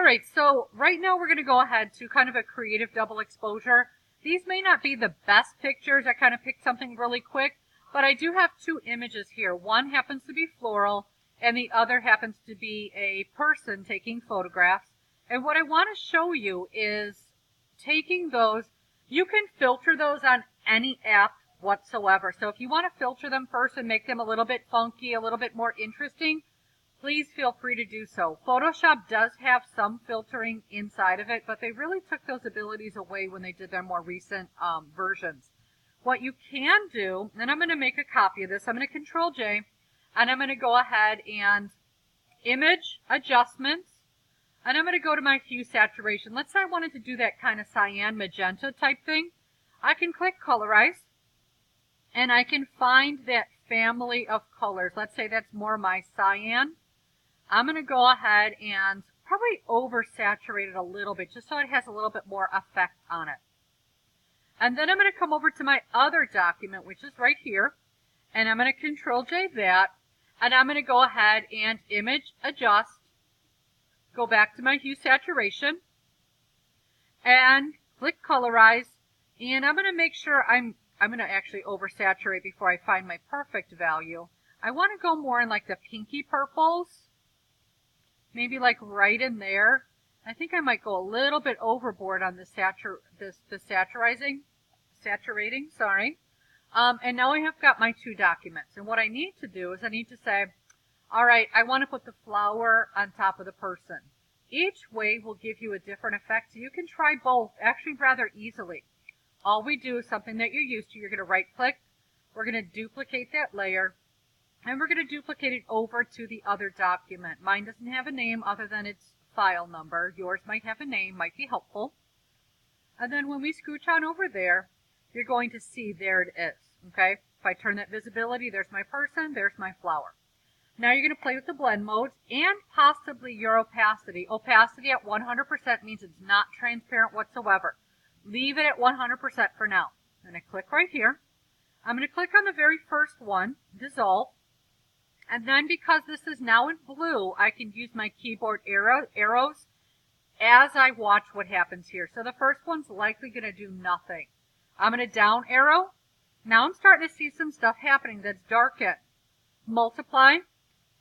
All right, so right now we're going to go ahead to kind of a creative double exposure. These may not be the best pictures. I kind of picked something really quick, but I do have two images here. One happens to be floral, and the other happens to be a person taking photographs. And what I want to show you is taking those. You can filter those on any app whatsoever. So if you want to filter them first and make them a little bit funky, a little bit more interesting, please feel free to do so. Photoshop does have some filtering inside of it, but they really took those abilities away when they did their more recent versions. What you can do, and I'm going to make a copy of this, I'm going to Control J, and I'm going to go ahead and image adjustments, and I'm going to go to my hue saturation. Let's say I wanted to do that kind of cyan magenta type thing. I can click colorize, and I can find that family of colors. Let's say that's more my cyan. I'm going to go ahead and probably oversaturate it a little bit just so it has a little bit more effect on it. And then I'm going to come over to my other document, which is right here, and I'm going to Control J that, and I'm going to go ahead and image adjust, go back to my hue saturation, and click colorize, and I'm going to make sure I'm going to actually oversaturate before I find my perfect value. I want to go more in like the pinky purples. Maybe like right in there. I think I might go a little bit overboard on the saturating, sorry. And now I have got my two documents. And what I need to do is I need to say, all right, I want to put the flower on top of the person. Each way will give you a different effect. So you can try both actually rather easily. All we do is something that you're used to. You're going to right click. We're going to duplicate that layer. And we're going to duplicate it over to the other document. Mine doesn't have a name other than its file number. Yours might have a name, might be helpful. And then when we scooch on over there, you're going to see there it is. Okay? If I turn that visibility, there's my person, there's my flower. Now you're going to play with the blend modes and possibly your opacity. Opacity at 100% means it's not transparent whatsoever. Leave it at 100% for now. I'm going to click right here. I'm going to click on the very first one, dissolve. And then because this is now in blue, I can use my keyboard arrows as I watch what happens here. So the first one's likely going to do nothing. I'm going to down arrow. Now I'm starting to see some stuff happening that's darken. Multiply,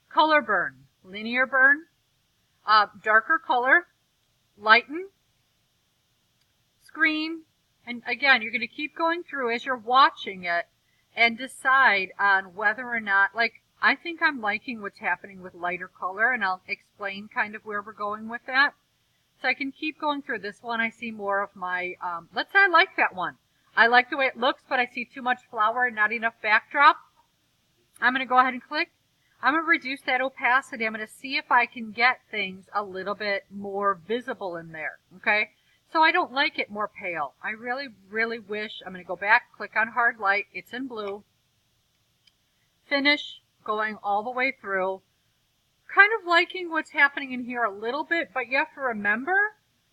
color burn, linear burn, darker color, lighten, screen. And again, you're going to keep going through as you're watching it and decide on whether or not, like, I think I'm liking what's happening with lighter color, and I'll explain kind of where we're going with that. So I can keep going through this one. I see more of my, let's say I like that one. I like the way it looks, but I see too much flower and not enough backdrop. I'm going to go ahead and click. I'm going to reduce that opacity. I'm going to see if I can get things a little bit more visible in there, okay? So I don't like it more pale. I really, really wish, I'm going to go back, click on hard light. It's in blue. Finish. Going all the way through, kind of liking what's happening in here a little bit, but you have to remember,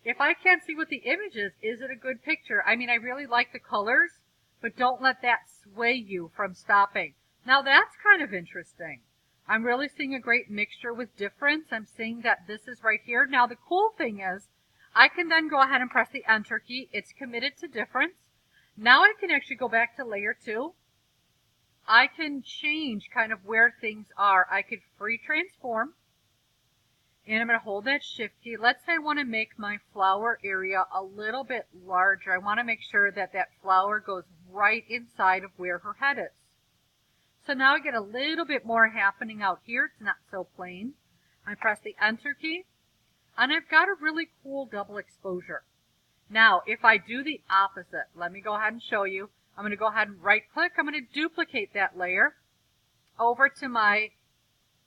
if I can't see what the image is it a good picture? I mean, I really like the colors, but don't let that sway you from stopping. Now that's kind of interesting. I'm really seeing a great mixture with difference. I'm seeing that this is right here. Now the cool thing is, I can then go ahead and press the Enter key. It's committed to difference. Now I can actually go back to layer 2. I can change kind of where things are. I could free transform, and I'm going to hold that shift key. Let's say I want to make my flower area a little bit larger. I want to make sure that that flower goes right inside of where her head is. So now I get a little bit more happening out here. It's not so plain. I press the Enter key, and I've got a really cool double exposure. Now, if I do the opposite, let me go ahead and show you. I'm going to go ahead and right click. I'm going to duplicate that layer over to my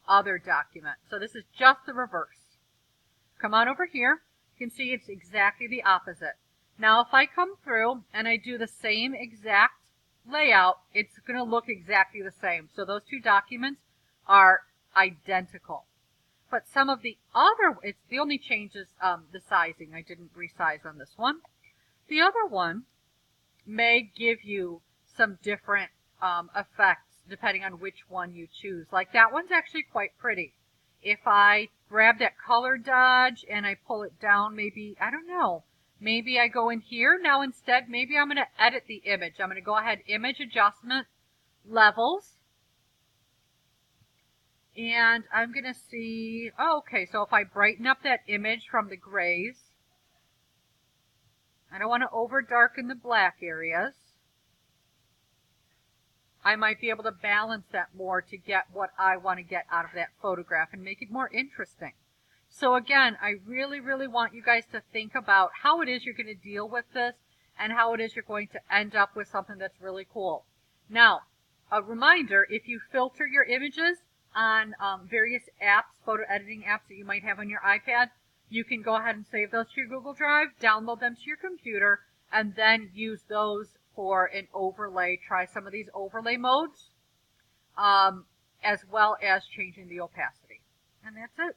other document. So this is just the reverse. Come on over here. You can see it's exactly the opposite. Now if I come through and I do the same exact layout, it's going to look exactly the same. So those two documents are identical. But some of the other, it's the only change is the sizing. I didn't resize on this one. The other one may give you some different effects depending on which one you choose. Like that one's actually quite pretty. If I grab that color dodge and I pull it down, maybe, I don't know, maybe I go in here. Now instead, maybe I'm going to edit the image. I'm going to go ahead, image adjustment, levels. And I'm going to see, oh, okay, so if I brighten up that image from the grays, I don't want to over darken the black areas. I might be able to balance that more to get what I want to get out of that photograph and make it more interesting. So again, I really, really want you guys to think about how it is you're going to deal with this and how it is you're going to end up with something that's really cool. Now, a reminder, if you filter your images on various apps, photo editing apps that you might have on your iPad, you can go ahead and save those to your Google Drive, download them to your computer, and then use those for an overlay. Try some of these overlay modes, as well as changing the opacity. And that's it.